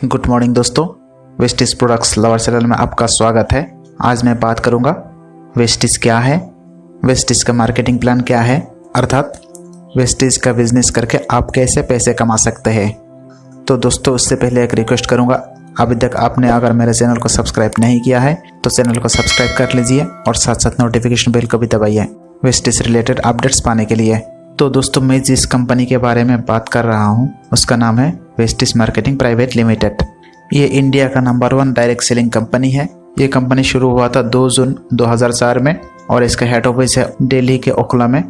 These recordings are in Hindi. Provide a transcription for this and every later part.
गुड मॉर्निंग दोस्तों, वेस्टिज प्रोडक्ट्स लवर चैनल में आपका स्वागत है। आज मैं बात करूंगा वेस्टिज क्या है, वेस्टिज का मार्केटिंग प्लान क्या है, अर्थात वेस्टिज का बिजनेस करके आप कैसे पैसे कमा सकते हैं। तो दोस्तों उससे पहले एक रिक्वेस्ट करूंगा, अभी तक आपने अगर मेरे चैनल को सब्सक्राइब नहीं किया है तो चैनल को सब्सक्राइब कर लीजिए और साथ साथ नोटिफिकेशन बेल को भी दबाइए वेस्टिज रिलेटेड अपडेट्स पाने के लिए। तो दोस्तों मैं जिस कंपनी के बारे में बात कर रहा हूँ उसका नाम है वेस्टिज मार्केटिंग प्राइवेट लिमिटेड। ये इंडिया का नंबर 1 डायरेक्ट सेलिंग कंपनी है। ये कंपनी शुरू हुआ था 2 जून 2004 में और इसका हेड ऑफिस है दिल्ली के ओखला में।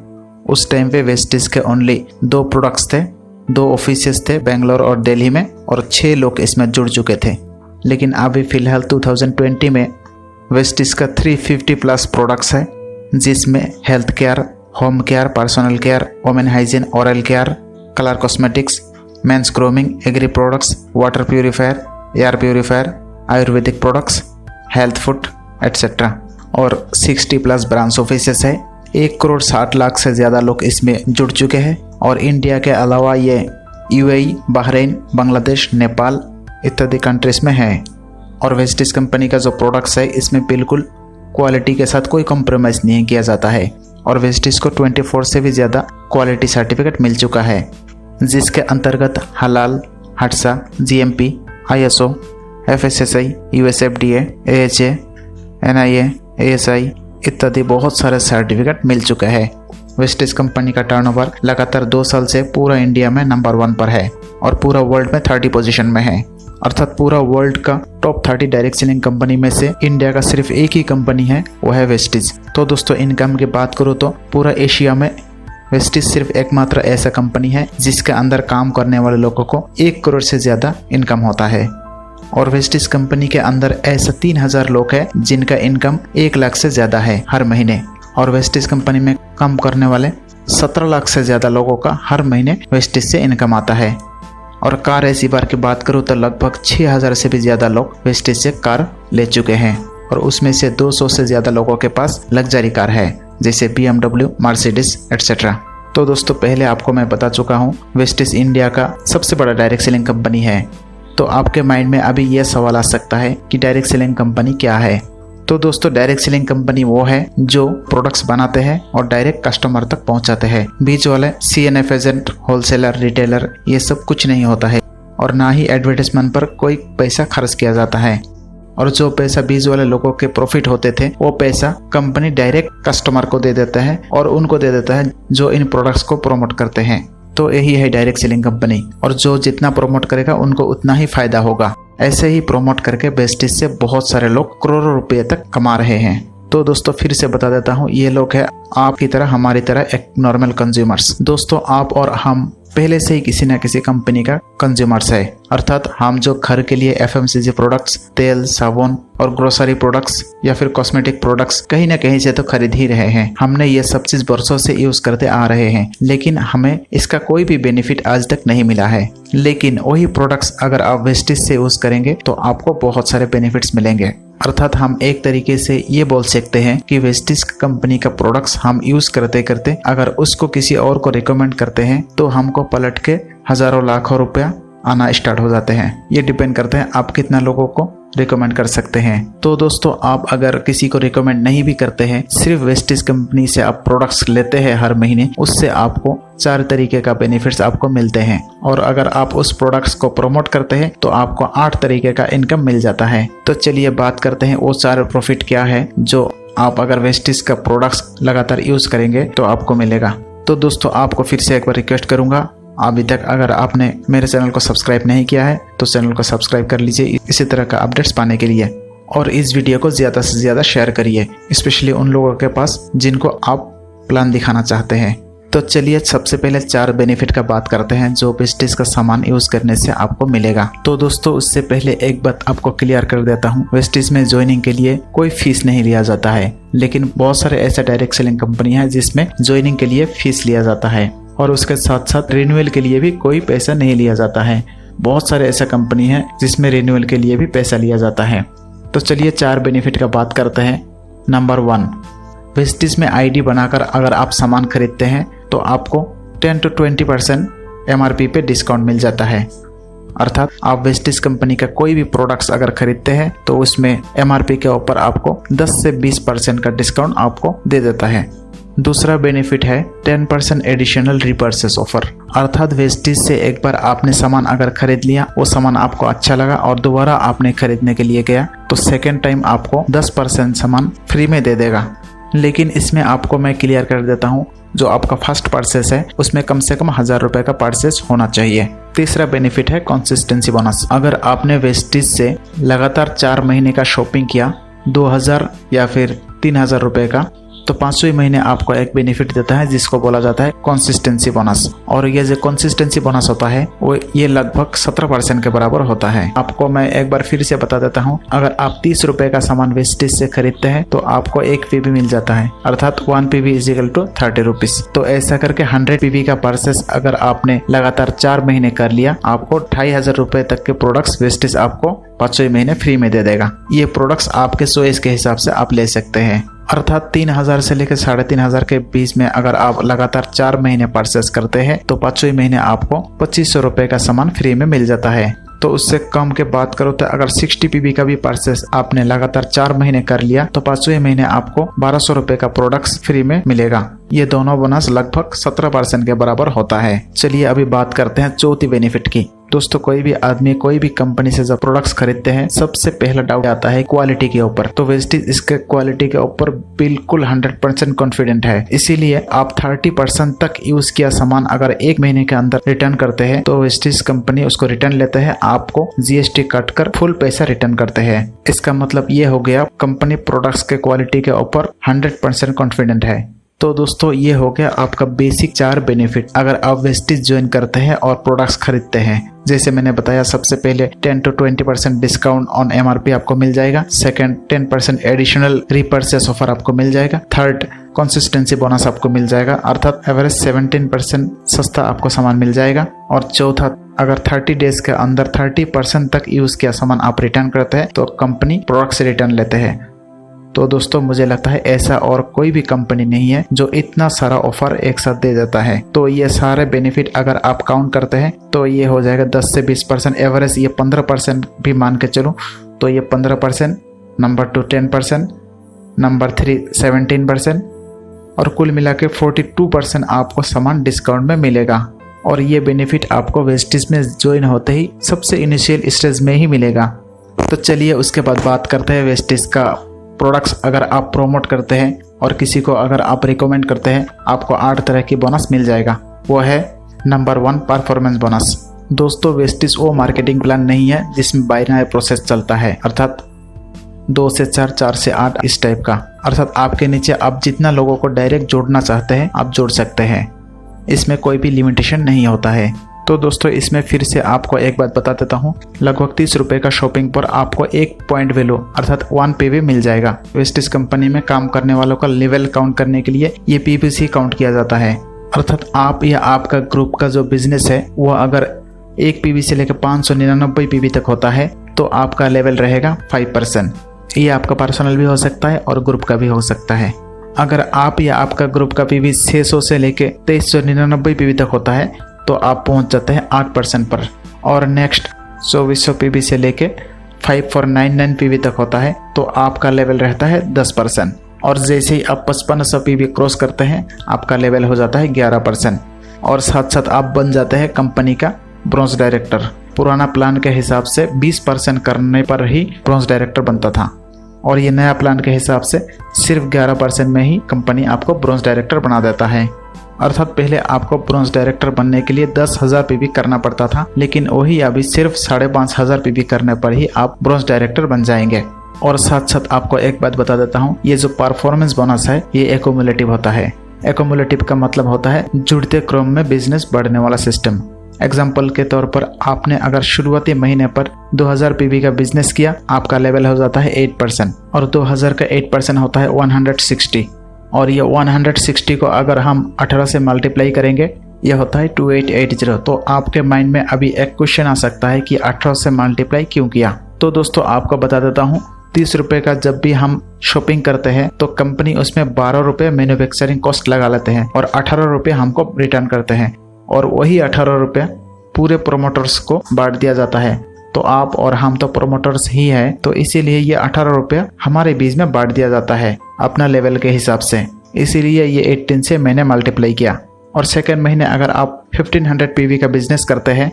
उस टाइम पे वेस्टिज के ओनली 2 प्रोडक्ट्स थे, 2 ऑफिसेस थे बेंगलोर और दिल्ली में, और 6 लोग इसमें जुड़ चुके थे। लेकिन अभी फ़िलहाल 2020 में वेस्टिज का 350 प्लस प्रोडक्ट्स है, जिसमें health care, home care, personal care, women hygiene, oral care, colour cosmetics, men's grooming, agri products, water purifier, air purifier, ayurvedic products, health food etcetera, और 60 प्लस ब्रांच ऑफिसेस है। 1 करोड़ 60 लाख से ज़्यादा लोग इसमें जुड़ चुके हैं। और इंडिया के अलावा ये यूएई, बहरीन, बांग्लादेश, नेपाल इत्यादि कंट्रीज में है। और वेस्टिज कंपनी का जो प्रोडक्ट्स है इसमें बिल्कुल क्वालिटी के साथ कोई कॉम्प्रोमाइज़ नहीं किया जाता है। और वेस्टिज को 24 से भी ज़्यादा क्वालिटी सर्टिफिकेट मिल चुका है, जिसके अंतर्गत हलाल, हट्सा, GMP, ISO, FSSAI, USFDA, AHA, NIA, ASI इत्यादि बहुत सारे सर्टिफिकेट मिल चुके हैं। वेस्टिज कंपनी का टर्नओवर लगातार 2 साल से पूरा इंडिया में नंबर 1 पर है और पूरा वर्ल्ड में 30 पोजीशन में है। अर्थात पूरा वर्ल्ड का टॉप 30 डायरेक्ट सेलिंग कंपनी में से इंडिया का सिर्फ एक ही कंपनी है, वो है वेस्टिज। तो दोस्तों इनकम की बात करूँ तो पूरा एशिया में वेस्टिज सिर्फ एकमात्र ऐसा कंपनी है जिसके अंदर काम करने वाले लोगों को 1 करोड़ से ज़्यादा इनकम होता है। और वेस्टिज कंपनी के अंदर ऐसा 3000 लोग हैं जिनका इनकम 1 लाख से ज़्यादा है हर महीने। और वेस्टिज कंपनी में काम करने वाले 17 लाख से ज़्यादा लोगों का हर महीने वेस्टिज से इनकम आता है। और कार ऐसी बार की बात करूँ तो लगभग 6000 से भी ज़्यादा लोग वेस्टिज से कार ले चुके हैं, और उसमें से 200 से ज़्यादा लोगों के पास लग्जरी कार है, जैसे BMW, मर्सिडीज एट्सेट्रा। तो दोस्तों पहले आपको मैं बता चुका हूँ वेस्टिज इंडिया का सबसे बड़ा डायरेक्ट सेलिंग कंपनी है। तो आपके माइंड में अभी यह सवाल आ सकता है कि डायरेक्ट सेलिंग कंपनी क्या है। तो दोस्तों डायरेक्ट सेलिंग कंपनी वो है जो प्रोडक्ट्स बनाते हैं और डायरेक्ट कस्टमर तक पहुंचाते हैं। बीच वाले CNF एजेंट, होलसेलर, रिटेलर ये सब कुछ नहीं होता है, और ना ही एडवर्टाइजमेंट पर कोई पैसा खर्च किया जाता है। और जो पैसा बीच वाले लोगों के प्रॉफिट होते थे वो पैसा कंपनी डायरेक्ट कस्टमर को दे देता है और उनको दे देता है जो इन प्रोडक्ट्स को प्रमोट करते हैं। तो यही है डायरेक्ट सेलिंग कंपनी, और जो जितना प्रमोट करेगा उनको उतना ही फायदा होगा। ऐसे ही प्रमोट करके वेस्टिज से बहुत सारे लोग करोड़ों रुपए तक कमा रहे हैं। तो दोस्तों फिर से बता देता हूँ, ये लोग है आपकी तरह, हमारी तरह एक नॉर्मल कंज्यूमर्स। दोस्तों आप और हम पहले से ही किसी न किसी कंपनी का कंज्यूमर्स है, अर्थात हम जो घर के लिए FMCG प्रोडक्ट्स, तेल, साबुन और ग्रोसरी प्रोडक्ट्स या फिर कॉस्मेटिक प्रोडक्ट्स कहीं न कहीं से तो खरीद ही रहे हैं। हमने ये सब चीज वर्षों से यूज करते आ रहे हैं, लेकिन हमें इसका कोई भी बेनिफिट आज तक नहीं मिला है। लेकिन वही प्रोडक्ट्स अगर आप वेस्टिज से यूज करेंगे तो आपको बहुत सारे बेनिफिट्स मिलेंगे। अर्थात हम एक तरीके से ये बोल सकते हैं कि वेस्टिज कंपनी का प्रोडक्ट्स हम यूज करते करते अगर उसको किसी और को रिकमेंड करते हैं तो हमको पलट के हजारों लाखों रुपया आना स्टार्ट हो जाते हैं। ये डिपेंड करते हैं आप कितना लोगों को रिकमेंड कर सकते हैं। तो दोस्तों आप अगर किसी को रिकमेंड नहीं भी करते हैं, सिर्फ वेस्टिज कंपनी से आप प्रोडक्ट्स लेते हैं हर महीने, उससे आपको 4 तरीके का बेनिफिट्स आपको मिलते हैं। और अगर आप उस प्रोडक्ट्स को प्रमोट करते हैं तो आपको 8 तरीके का इनकम मिल जाता है। तो चलिए बात करते हैं वो 4 प्रॉफिट क्या है जो आप अगर वेस्टिज का प्रोडक्ट्स लगातार यूज करेंगे तो आपको मिलेगा। तो दोस्तों आपको फिर से एक बार रिक्वेस्ट करूंगा, अभी तक अगर आपने मेरे चैनल को सब्सक्राइब नहीं किया है तो चैनल को सब्सक्राइब कर लीजिए इसी तरह का अपडेट्स पाने के लिए। और इस वीडियो को ज़्यादा से ज़्यादा शेयर करिए, स्पेशली उन लोगों के पास जिनको आप प्लान दिखाना चाहते हैं। तो चलिए सबसे पहले 4 बेनिफिट का बात करते हैं जो वेस्टिज का सामान यूज करने से आपको मिलेगा। तो दोस्तों उससे पहले एक बात आपको क्लियर कर देता हूँ, वेस्टिज में ज्वाइनिंग के लिए कोई फीस नहीं लिया जाता है, लेकिन बहुत सारे ऐसे डायरेक्ट सेलिंग कंपनी है जिसमें ज्वाइनिंग के लिए फीस लिया जाता है, और उसके साथ साथ रिन्यूअल के लिए भी कोई पैसा नहीं लिया जाता है। बहुत सारे ऐसा कंपनी है जिसमें रिन्यूअल के लिए भी पैसा लिया जाता है। तो चलिए 4 बेनिफिट का बात करते हैं। नंबर 1, वेस्टिज में ID बनाकर अगर आप सामान खरीदते हैं तो आपको 10 to 20% MRP पे डिस्काउंट मिल जाता है। अर्थात आप वेस्टिज कंपनी का कोई भी प्रोडक्ट्स अगर खरीदते हैं तो उसमें MRP के ऊपर आपको 10 से 20% का डिस्काउंट आपको दे देता है। दूसरा बेनिफिट है 10% एडिशनल रिपर्चेस ऑफर, अर्थात वेस्टिज से एक बार आपने सामान अगर खरीद लिया, वो सामान आपको अच्छा लगा और दोबारा आपने खरीदने के लिए गया तो सेकेंड टाइम आपको 10% सामान फ्री में दे देगा। लेकिन इसमें आपको मैं क्लियर कर देता हूँ, जो आपका फर्स्ट परचेस है उसमें कम से कम 1000 रुपए का परचेस होना चाहिए। तीसरा बेनिफिट है कंसिस्टेंसी बोनस। अगर आपने वेस्टिज से लगातार 4 महीने का शॉपिंग किया 2000 या फिर 3000 रुपए का, तो 5वें महीने आपको एक बेनिफिट देता है जिसको बोला जाता है कंसिस्टेंसी बोनस। और ये जो कंसिस्टेंसी बोनस होता है वो ये लगभग 17% के बराबर होता है। आपको मैं एक बार फिर से बता देता हूँ, अगर आप 30 रुपए का सामान वेस्टिज से खरीदते हैं तो आपको 1 PV मिल जाता है, अर्थात 1 PV = 30 रुपीज। तो ऐसा करके 100 PV का परचेस अगर आपने लगातार 4 महीने कर लिया, आपको 2500 रुपए तक के प्रोडक्ट्स वेस्टिज आपको 5वें महीने फ्री में दे देगा। ये प्रोडक्ट्स आपके चॉइस के हिसाब से आप ले सकते हैं, अर्थात 3000 से लेकर 3500 के बीच में अगर आप लगातार 4 महीने परचेस करते हैं तो 5वें महीने आपको 2500 रुपए का सामान फ्री में मिल जाता है। तो उससे कम के बात करो तो अगर 60 PV का भी परचेस आपने लगातार 4 महीने कर लिया तो 5वें महीने आपको 1200 रुपए का प्रोडक्ट्स फ्री में मिलेगा। ये दोनों बोनस लगभग 17% के बराबर होता है। चलिए अभी बात करते हैं चौथी बेनिफिट की। दोस्तों, कोई भी आदमी कोई भी कंपनी से जब प्रोडक्ट्स खरीदते हैं सबसे पहला डाउट आता है क्वालिटी के ऊपर। तो वेस्टिज इसके क्वालिटी के ऊपर बिल्कुल 100% कॉन्फिडेंट है, इसीलिए आप 30% तक यूज किया सामान अगर 1 महीने के अंदर रिटर्न करते हैं तो वेस्टिज कंपनी उसको रिटर्न लेते हैं, आपको GST कट कर फुल पैसा रिटर्न करते हैं। इसका मतलब ये हो गया कंपनी प्रोडक्ट्स के क्वालिटी के ऊपर 100% कॉन्फिडेंट है। तो दोस्तों, ये हो गया आपका बेसिक 4 बेनिफिट अगर आप वेस्टिज ज्वाइन करते हैं और प्रोडक्ट्स खरीदते हैं। जैसे मैंने बताया, सबसे पहले 10 to 20% डिस्काउंट ऑन MRP आपको मिल जाएगा। सेकंड, 10% एडिशनल रिपर्चेस ऑफर आपको मिल जाएगा। थर्ड, कंसिस्टेंसी बोनस आपको मिल जाएगा, अर्थात एवरेज 17% सस्ता आपको सामान मिल जाएगा। और चौथा, अगर 30 डेज के अंदर 30% तक यूज किया सामान आप रिटर्न करते हैं तो कंपनी प्रोडक्ट से रिटर्न लेते हैं। तो दोस्तों, मुझे लगता है ऐसा और कोई भी कंपनी नहीं है जो इतना सारा ऑफर एक साथ दे देता है। तो ये सारे बेनिफिट अगर आप काउंट करते हैं तो ये हो जाएगा 10 से 20%, एवरेज ये 15% भी मान के चलूँ तो ये 15%, नंबर 2 10%, नंबर 3 17% और कुल मिला के 42% आपको सामान डिस्काउंट में मिलेगा। और ये बेनिफिट आपको वेस्टिज में ज्वाइन होते ही सबसे इनिशियल स्टेज में ही मिलेगा। तो चलिए उसके बाद बात करते हैं वेस्टिज का प्रोडक्ट्स अगर आप प्रोमोट करते हैं और किसी को अगर आप रिकमेंड करते हैं, आपको 8 तरह की बोनस मिल जाएगा। वो है नंबर 1, परफॉर्मेंस बोनस। दोस्तों, वेस्टिज वो मार्केटिंग प्लान नहीं है जिसमें बाइनरी प्रोसेस चलता है, अर्थात 2 से 4, 4 से 8 इस टाइप का। अर्थात आपके नीचे आप जितना लोगों को डायरेक्ट जोड़ना चाहते हैं आप जोड़ सकते हैं, इसमें कोई भी लिमिटेशन नहीं होता है। तो दोस्तों, इसमें फिर से आपको एक बात बता देता हूँ, लगभग 30 रुपए का शॉपिंग पर आपको 1 पॉइंट वैल्यू अर्थात 1 PV मिल जाएगा। वेस्टिज कंपनी में काम करने वालों का लेवल काउंट करने के लिए ये PV काउंट किया जाता है, अर्थात आप या आपका ग्रुप का जो बिजनेस है वो अगर 1 PV से लेकर 599 PV तक होता है तो आपका लेवल रहेगा 5%। ये आपका पर्सनल भी हो सकता है और ग्रुप का भी हो सकता है। अगर आप या आपका ग्रुप का PV 600 से लेकर 2399 PV तक होता है तो आप पहुंच जाते हैं 8% पर। और नेक्स्ट 2400 PV से लेके 5499 PV तक होता है तो आपका लेवल रहता है 10%। और जैसे ही आप 5500 PV क्रॉस करते हैं आपका लेवल हो जाता है 11%। और साथ साथ आप बन जाते हैं कंपनी का ब्रॉन्ज डायरेक्टर। पुराना प्लान के हिसाब से 20% करने पर ही ब्रॉन्ज डायरेक्टर बनता था और ये नया प्लान के हिसाब से सिर्फ 11% में ही कंपनी आपको ब्रॉन्ज डायरेक्टर बना देता है। अर्थात पहले आपको ब्रॉन्ज डायरेक्टर बनने के लिए 10,000 PV करना पड़ता था, लेकिन वही अभी सिर्फ 5,500 PV करने पर ही आप ब्रॉन्ज डायरेक्टर बन जाएंगे। और साथ साथ आपको एक बात बता देता हूँ, ये जो परफॉर्मेंस बोनस है ये एक्यूमुलेटिव होता है। एक्यूमुलेटिव का मतलब होता है जुड़ते क्रम में बिजनेस बढ़ने वाला सिस्टम। एग्जाम्पल के तौर पर आपने अगर शुरुआती महीने पर 2000 PV का बिजनेस किया, आपका लेवल हो जाता है 8% और 2000 का 8% होता है 160। और ये 160 को अगर हम 18 से मल्टीप्लाई करेंगे ये होता है 2880। तो आपके माइंड में अभी एक क्वेश्चन आ सकता है कि 18 से मल्टीप्लाई क्यों किया। तो दोस्तों, आपको बता देता हूँ, 30 रुपये का जब भी हम शॉपिंग करते हैं तो कंपनी उसमें 12 रुपये मैन्युफैक्चरिंग कॉस्ट लगा लेते हैं और 18 रुपये हमको रिटर्न करते हैं। और वही 18 रुपये पूरे प्रोमोटर्स को बांट दिया जाता है। तो आप और हम तो प्रोमोटर्स ही है, तो इसीलिए ये 18 रुपये हमारे बीच में बांट दिया जाता है अपना लेवल के हिसाब से। इसीलिए ये 18 से मैंने मल्टीप्लाई किया। और सेकेंड महीने अगर आप 1500 पीवी का बिजनेस करते हैं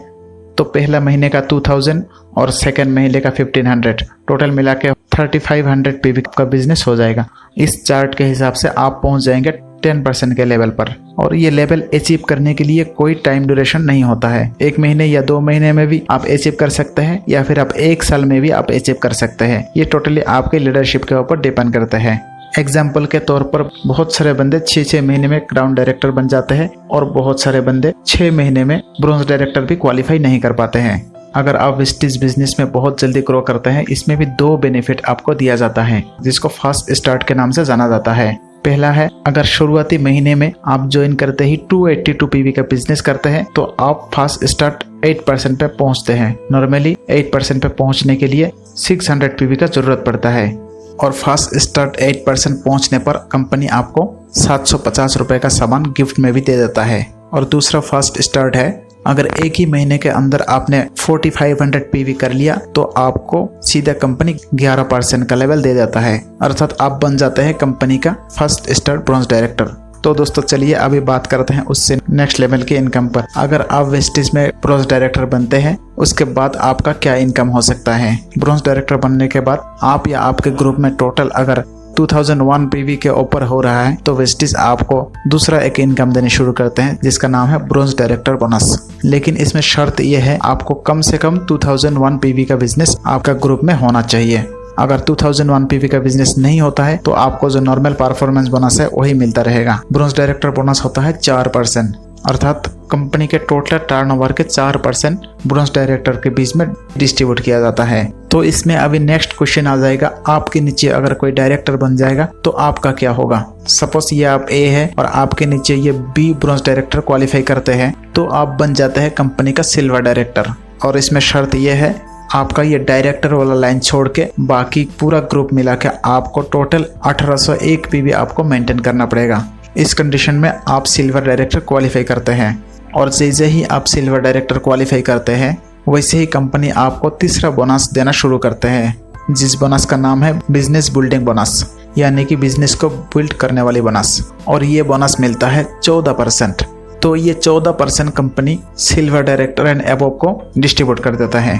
तो पहला महीने का 2000 और सेकेंड महीने का 1500, टोटल मिला के 3500 पीवी का बिजनेस हो जाएगा। इस चार्ट के हिसाब से आप पहुंच जाएंगे 10% के लेवल पर। और ये लेवल अचीव करने के लिए कोई टाइम ड्यूरेशन नहीं होता है। 1 महीने या 2 महीने में भी आप अचीव कर सकते हैं, या फिर आप 1 साल में भी आप अचीव कर सकते हैं। ये टोटली आपके लीडरशिप के ऊपर डिपेंड करते हैं। एग्जाम्पल के तौर पर बहुत सारे बंदे 6 महीने में क्राउन डायरेक्टर बन जाते हैं और बहुत सारे बंदे 6 महीने में ब्रोंज डायरेक्टर भी क्वालिफाई नहीं कर पाते हैं। अगर आप वेस्टिज बिजनेस में बहुत जल्दी ग्रो करते हैं, इसमें भी 2 बेनिफिट आपको दिया जाता है, जिसको फास्ट स्टार्ट के नाम से जाना जाता है। पहला है, अगर शुरुआती महीने में आप ज्वाइन करते ही 282 पीवी का बिजनेस करते हैं तो आप फास्ट स्टार्ट 8% पे पहुंचते हैं। नॉर्मली 8% पे पहुंचने के लिए 600 पीवी का जरूरत पड़ता है। और फास्ट स्टार्ट 8% पहुंचने पर कंपनी आपको 750 रुपए का सामान गिफ्ट में भी दे देता है। और दूसरा फास्ट स्टार्ट है, अगर एक ही महीने के अंदर आपने 4500 पीवी कर लिया तो आपको सीधा कंपनी 11% का लेवल दे देता है, अर्थात आप बन जाते हैं कंपनी का फर्स्ट स्टार्ट ब्रोंज डायरेक्टर। तो दोस्तों चलिए अभी बात करते हैं उससे नेक्स्ट लेवल की इनकम पर। अगर आप वेस्टिज में ब्रोंज डायरेक्टर बनते हैं उसके बाद आपका क्या इनकम हो सकता है। ब्रोंज डायरेक्टर बनने के बाद आप या आपके ग्रुप में टोटल अगर 2001 पीवी के ऊपर हो रहा है तो वेस्टिज आपको दूसरा एक इनकम देने शुरू करते हैं, जिसका नाम है ब्रोंज डायरेक्टर बोनस। लेकिन इसमें शर्त यह है, आपको कम से कम 2001 पीवी का बिजनेस आपका ग्रुप में होना चाहिए। अगर 2001 पीवी का बिजनेस नहीं होता है तो आपको जो नॉर्मल परफॉर्मेंस बोनस है वही मिलता रहेगा। ब्रोंज डायरेक्टर बोनस होता है 4%, अर्थात कंपनी के टोटल टर्नओवर के 4% ब्रोंज डायरेक्टर के बीच में डिस्ट्रीब्यूट किया जाता है। तो इसमें अभी नेक्स्ट क्वेश्चन आ जाएगा, आपके नीचे अगर कोई डायरेक्टर बन जाएगा तो आपका क्या होगा। सपोज ये आप ए है और आपके नीचे ये बी ब्रोंज डायरेक्टर क्वालिफाई करते हैं तो आप बन जाते हैं कंपनी का सिल्वर डायरेक्टर। और इसमें शर्त यह है, आपका ये डायरेक्टर वाला लाइन छोड़ के बाकी पूरा ग्रुप मिला के आपको टोटल 1801 पीवी आपको मेंटेन करना पड़ेगा। इस कंडीशन में आप सिल्वर डायरेक्टर क्वालिफाई करते हैं। और जैसे ही आप सिल्वर डायरेक्टर क्वालिफाई करते हैं वैसे ही कंपनी आपको तीसरा बोनस देना शुरू करते हैं, जिस बोनस का नाम है बिजनेस बिल्डिंग बोनस, यानी कि बिजनेस को बिल्ड करने वाली बोनस। और ये बोनस मिलता है 14%। तो ये 14% company silver director and above को डिस्ट्रीब्यूट कर देता है।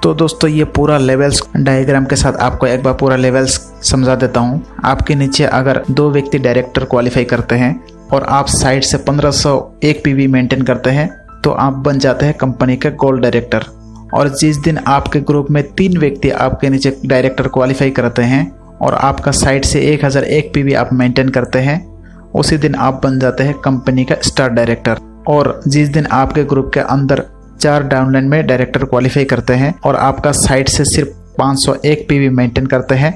तो दोस्तों ये पूरा लेवल्स डायग्राम के साथ आपको एक बार पूरा लेवल्स समझा देता हूँ। आपके नीचे अगर 2 व्यक्ति डायरेक्टर क्वालिफाई करते हैं और आप साइड से 1501 पीवी मेंटेन करते हैं तो आप बन जाते हैं कंपनी के गोल्ड डायरेक्टर। और जिस दिन आपके ग्रुप में 3 व्यक्ति आपके नीचे डायरेक्टर क्वालिफाई करते हैं और आपका साइड से 1001 पीवी आप मेंटेन करते हैं, उसी दिन आप बन जाते हैं कंपनी का स्टार डायरेक्टर। और जिस दिन आपके ग्रुप के अंदर 4 डाउनलाइन में डायरेक्टर क्वालिफाई करते हैं और आपका साइड से सिर्फ 501 पीवी मेंटेन करते हैं,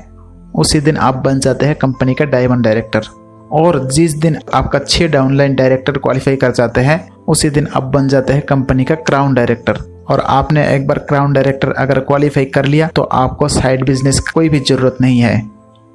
उसी दिन आप बन जाते हैं कंपनी का डायमंड डायरेक्टर। और जिस दिन आपका 6 डाउनलाइन डायरेक्टर क्वालिफाई कर जाते हैं उसी दिन आप बन जाते हैं कंपनी का क्राउन डायरेक्टर। और आपने एक बार क्राउन डायरेक्टर अगर क्वालिफाई कर लिया तो आपको साइड बिजनेस की कोई भी जरूरत नहीं है।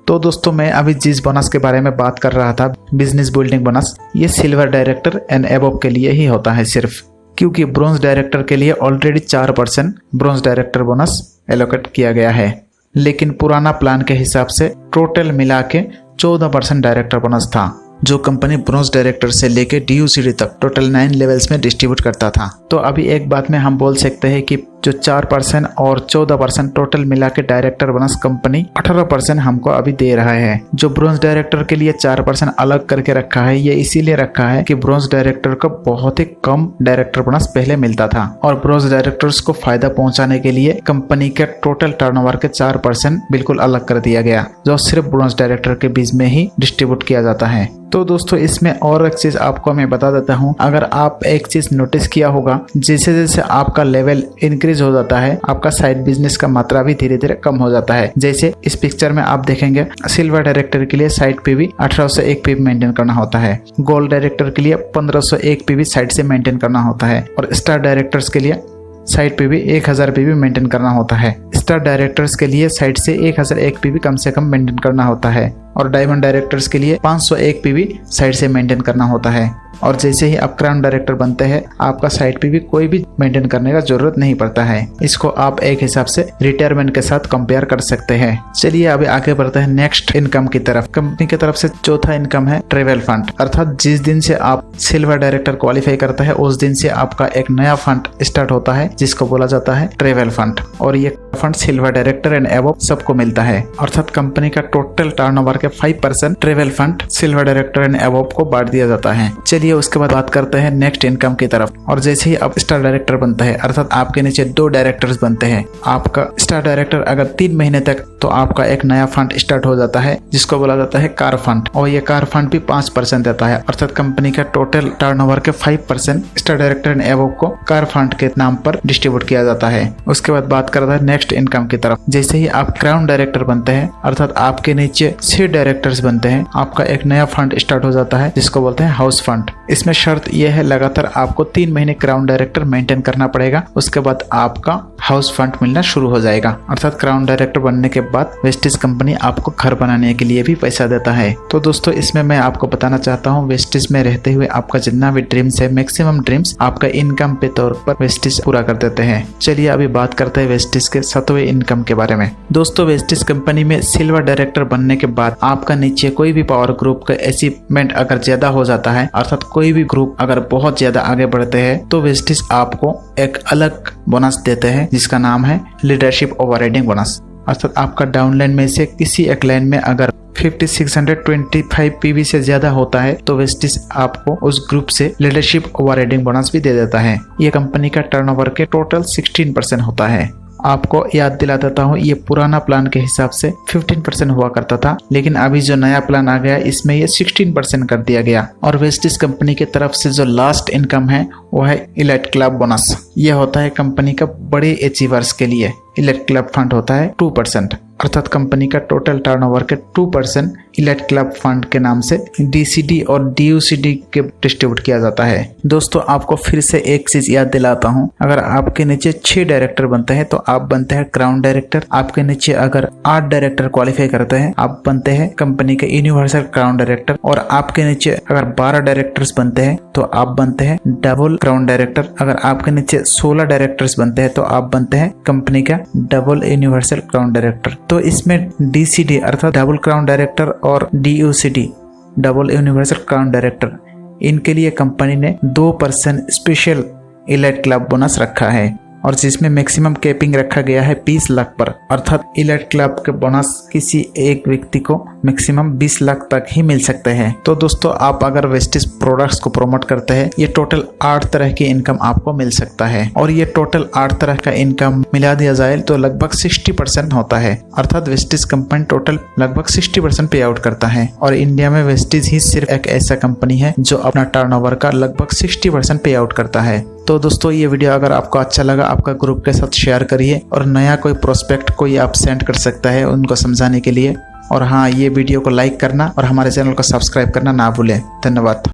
तो दोस्तों मैं अभी जिस बोनस के बारे में बात कर रहा था, बिजनेस बिल्डिंग बोनस, ये सिल्वर डायरेक्टर एंड अबव के लिए ही होता है सिर्फ, क्योंकि ब्रोंज डायरेक्टर के लिए already 4% bronze director bonus allocate किया गया है। लेकिन पुराना प्लान के हिसाब से टोटल मिला के 14% डायरेक्टर बोनस था, जो कंपनी ब्रोंज डायरेक्टर से लेके DUCD तक टोटल 9 लेवल्स में डिस्ट्रीब्यूट करता था। तो अभी एक बात में हम बोल सकते हैं कि जो 4% और 14% टोटल मिला के डायरेक्टर बोनस कंपनी 18% हमको अभी दे रहा है। जो ब्रोंज डायरेक्टर के लिए 4% अलग करके रखा है, ये इसीलिए रखा है कि ब्रोंज डायरेक्टर को बहुत ही कम डायरेक्टर बोनस पहले मिलता था और ब्रोंज डायरेक्टर्स को फायदा पहुंचाने के लिए कंपनी के टोटल टर्नओवर के 4% बिल्कुल अलग कर दिया गया, जो सिर्फ ब्रोंज डायरेक्टर के बीच में ही डिस्ट्रीब्यूट किया जाता है। तो दोस्तों इसमें और एक चीज आपको मैं बता देता हूँ, अगर आप एक चीज नोटिस किया होगा, जैसे जैसे आपका लेवल इंक्रीज हो जाता है आपका साइड बिजनेस का मात्रा भी धीरे धीरे कम हो जाता है। जैसे इस पिक्चर में आप देखेंगे सिल्वर डायरेक्टर के लिए साइड पे भी 1801 पीवी मेंटेन करना होता है, गोल्ड डायरेक्टर के लिए 1501 पीवी साइड से मेंटेन करना होता है और स्टार डायरेक्टर्स के लिए साइड पे भी 1000 पीवी मेंटेन करना होता है। स्टार डायरेक्टर्स के लिए साइड से 1001 पीवी कम से कम मेंटेन करना होता है और डायमंड डायरेक्टर्स के लिए 501 पीवी साइड से मेंटेन करना होता है। और जैसे ही आप क्राउन डायरेक्टर बनते हैं आपका साइड पे भी कोई भी मेंटेन करने का जरूरत नहीं पड़ता है। इसको आप एक हिसाब से रिटायरमेंट के साथ कंपेयर कर सकते हैं। चलिए अभी आगे बढ़ते हैं नेक्स्ट इनकम की तरफ। कंपनी की तरफ से चौथा इनकम है ट्रेवल फंड, अर्थात जिस दिन से आप सिल्वर डायरेक्टर क्वालिफाई करता है उस दिन से आपका एक नया फंड स्टार्ट होता है जिसको बोला जाता है ट्रेवल फंड। और ये fund silver director and above सबको मिलता है, अर्थात कंपनी का टोटल टर्नओवर के 5% travel fund silver director and above को बांट दिया जाता है। चलिए उसके बाद बात करते हैं नेक्स्ट इनकम की तरफ। और जैसे ही आप स्टार डायरेक्टर बनता है, अर्थात आपके नीचे 2 डायरेक्टर्स बनते हैं, आपका स्टार डायरेक्टर अगर 3 महीने तक, तो आपका एक नया फंड स्टार्ट हो जाता है जिसको बोला जाता है कार फंड। और ये कार फंड भी 5% देता है, अर्थात कंपनी का टोटल टर्नओवर के 5% स्टार डायरेक्टर एंड एबव को कार फंड के नाम पर डिस्ट्रीब्यूट किया जाता है। उसके बाद बात करता है नेक्स्ट इनकम की तरफ। जैसे ही आप क्राउन डायरेक्टर बनते हैं, अर्थात आपके नीचे 6 डायरेक्टर्स बनते हैं, आपका एक नया फंड स्टार्ट हो जाता है जिसको बोलते हैं हाउस फंड। इसमें शर्त यह है लगातार आपको 3 महीने क्राउन डायरेक्टर मेंटेन करना पड़ेगा, उसके बाद आपका हाउस फंड मिलना शुरू हो जाएगा। अर्थात क्राउन डायरेक्टर बनने के बाद वेस्टिज कंपनी आपको घर बनाने के लिए भी पैसा देता है। तो दोस्तों इसमें मैं आपको बताना चाहता हूँ, वेस्टिज में रहते हुए आपका जितना भी ड्रीम्स है, मैक्सिमम ड्रीम्स आपका इनकम पे तौर पर वेस्टिज पूरा कर देते हैं। चलिए अभी बात करते हैं वेस्टिज के 7वें इनकम के बारे में। दोस्तों वेस्टिज कंपनी में सिल्वर डायरेक्टर बनने के बाद आपका नीचे कोई भी पावर ग्रुप का अचीवमेंट अगर ज्यादा हो जाता है, अर्थात कोई भी ग्रुप अगर बहुत ज्यादा आगे बढ़ते हैं, तो वेस्टिज आपको एक अलग बोनस देते हैं जिसका नाम है लीडरशिप ओवरराइडिंग बोनस। अर्थात आपका डाउनलाइन में से किसी एक लाइन में अगर 5625 पीवी से ज्यादा होता है तो वेस्टिज आपको उस ग्रुप से लीडरशिप ओवरराइडिंग बोनस भी दे देता है। ये कंपनी का टर्नओवर के टोटल 16% होता है। आपको याद दिला देता हूँ, ये पुराना प्लान के हिसाब से 15% हुआ करता था, लेकिन अभी जो नया प्लान आ गया इसमें ये 16% कर दिया गया। और वेस्टिज कंपनी की तरफ से जो लास्ट इनकम है वो है इलाइट क्लब बोनस। ये होता है कंपनी का बड़े अचीवर्स के लिए। इलाइट क्लब फंड होता है 2%, अर्थात कंपनी का टोटल टर्नओवर के 2% इलाइट क्लब फंड के नाम से डीसीडी और डीयूसीडी के डिस्ट्रीब्यूट किया जाता है। दोस्तों आपको फिर से एक चीज याद दिलाता हूँ, अगर आपके नीचे 6 डायरेक्टर बनते हैं तो आप बनते हैं क्राउन डायरेक्टर। आपके नीचे अगर 8 डायरेक्टर क्वालिफाई करते हैं आप बनते हैं कंपनी के यूनिवर्सल क्राउन डायरेक्टर। और आपके नीचे अगर 12 डायरेक्टर्स बनते हैं तो आप बनते हैं डबल क्राउन डायरेक्टर। अगर आपके नीचे 16 डायरेक्टर्स बनते हैं तो आप बनते हैं कंपनी का डबल यूनिवर्सल क्राउन डायरेक्टर। तो इसमें डीसीडी अर्थात डबल क्राउन डायरेक्टर और डीयूसीडी डबल यूनिवर्सल क्राउन डायरेक्टर, इनके लिए कंपनी ने 2% स्पेशल इलाइट क्लब बोनस रखा है और जिसमें मैक्सिमम कैपिंग रखा गया है 20 लाख पर। अर्थात इलाइट क्लब के बोनस किसी एक व्यक्ति को मैक्सिमम 20 लाख तक ही मिल सकते हैं। तो दोस्तों आप अगर वेस्टिज प्रोडक्ट्स को प्रमोट करते हैं, ये टोटल 8 तरह की इनकम आपको मिल सकता है। और ये टोटल 8 तरह का इनकम मिला दिया जाए तो लगभग 60% होता है। अर्थात वेस्टिज कंपनी टोटल लगभग 60% पे आउट करता है। और इंडिया में वेस्टिज ही सिर्फ एक ऐसा कंपनी है जो अपना टर्नओवर का लगभग 60% पे आउट करता है। तो दोस्तों ये वीडियो अगर आपको अच्छा लगा आपका ग्रुप के साथ शेयर करिए, और नया कोई प्रोस्पेक्ट कोई आप सेंड कर सकता है उनको समझाने के लिए। और हाँ, ये वीडियो को लाइक करना और हमारे चैनल को सब्सक्राइब करना ना भूलें। धन्यवाद।